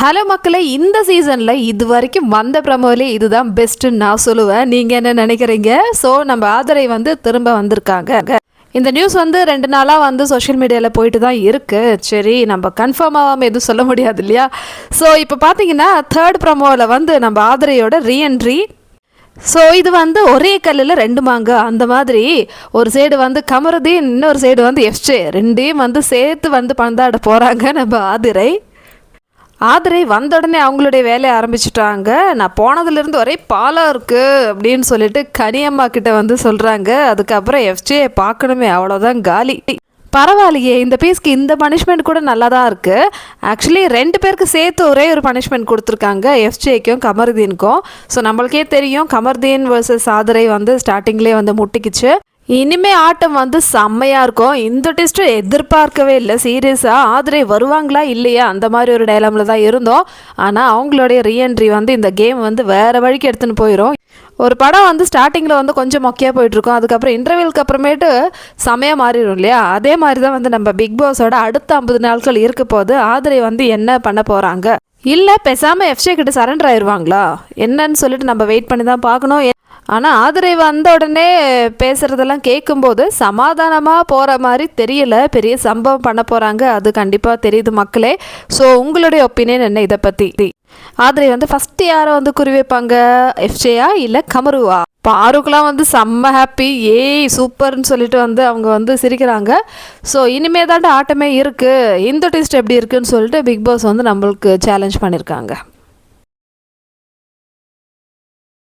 Hello மக்களே, இந்த சீசனில் இது வரைக்கும் வந்த ப்ரமோலே இதுதான் பெஸ்ட்டுன்னு நான் சொல்லுவேன். நீங்கள் என்ன நினைக்கிறீங்க? ஸோ நம்ம ஆதரை வந்து திரும்ப வந்திருக்காங்க. இந்த நியூஸ் வந்து 2 நாளாக வந்து சோஷியல் மீடியாவில் போயிட்டு தான் இருக்குது. சரி, நம்ம கன்ஃபார்ம் ஆகாமல் எதுவும் சொல்ல முடியாது இல்லையா? ஸோ இப்போ பார்த்தீங்கன்னா 3rd ப்ரமோவில் வந்து நம்ம ஆதரையோட ரீஎன்ட்ரி. ஸோ இது வந்து ஒரே கல்லில் 2 மாங்க, அந்த மாதிரி ஒரு சைடு வந்து கமருதீன், இன்னொரு சைடு வந்து எஃப்ஜே, ரெண்டையும் வந்து சேர்த்து வந்து பந்தாட போகிறாங்க நம்ம ஆதிரை வந்த உடனே அவங்களுடைய வேலையை ஆரம்பிச்சிட்டாங்க. நான் போனதுலேருந்து ஒரே பாலாக இருக்குது அப்படின்னு சொல்லிட்டு கனியம்மா கிட்ட வந்து சொல்கிறாங்க. அதுக்கப்புறம் எஃப்ஜே பார்க்கணுமே, அவ்வளோதான் காலி. பரவாயில்லையே, இந்த பீஸ்க்கு இந்த பனிஷ்மெண்ட் கூட நல்லா தான் இருக்குது. ஆக்சுவலி 2 பேருக்கு சேர்த்து ஒரே ஒரு பனிஷ்மெண்ட் கொடுத்துருக்காங்க, எஃப்ஜேக்கும் கமருதீனுக்கும். ஸோ நம்மளுக்கே தெரியும் கமருதீன் வர்சஸ் ஆதிரை வந்து ஸ்டார்டிங்லேயே வந்து முட்டிக்குச்சு. இனிமே ஆட்டம் வந்து செம்மையாக இருக்கும். இந்த டெஸ்ட்டு எதிர்பார்க்கவே இல்லை சீரியஸாக. ஆதிரை வருவாங்களா இல்லையா அந்த மாதிரி ஒரு டைலாமில் தான் இருந்தோம். ஆனால் அவங்களுடைய ரீஎன்ட்ரி வந்து இந்த கேம் வந்து வேறு வழிக்கு எடுத்துன்னு போயிடும். ஒரு படம் வந்து ஸ்டார்டிங்கில் வந்து கொஞ்சம் மொக்கையாக போயிட்டுருக்கோம், அதுக்கப்புறம் இன்டர்வியூக்கு அப்புறமேட்டு செமையாக மாறிடும் இல்லையா? அதே மாதிரி தான் வந்து நம்ம பிக் பாஸோட அடுத்த 50 நாட்கள் இருக்க போது ஆதிரை வந்து என்ன பண்ண போகிறாங்க, இல்லை பேசாமல் எஃப்ஜே கிட்ட சரண்டர் ஆயிடுவாங்களா என்னன்னு சொல்லிட்டு நம்ம வெயிட் பண்ணி தான் பார்க்கணும். ஆனால் ஆதிரை வந்த உடனே பேசுகிறதெல்லாம் கேட்கும்போது சமாதானமாக போகிற மாதிரி தெரியல. பெரிய சம்பவம் பண்ண போகிறாங்க, அது கண்டிப்பாக தெரியுது மக்களே. ஸோ உங்களுடைய ஒப்பீனியன் என்ன இதை பற்றி? ஆதிரை வந்து ஃபஸ்ட்டு யாரை வந்து குறி வைப்பாங்க, எஃப்ஜேயா இல்லை கமருவா? பாருக்கெலாம் வந்து செம்ம ஹாப்பி, ஏய் சூப்பர்னு சொல்லிட்டு வந்து அவங்க வந்து சிரிக்கிறாங்க. ஸோ இனிமே தாண்ட ஆட்டமே இருக்குது. இந்த டெஸ்ட் எப்படி இருக்குன்னு சொல்லிட்டு பிக் பாஸ் வந்து நம்மளுக்கு சேலஞ்ச் பண்ணியிருக்காங்க.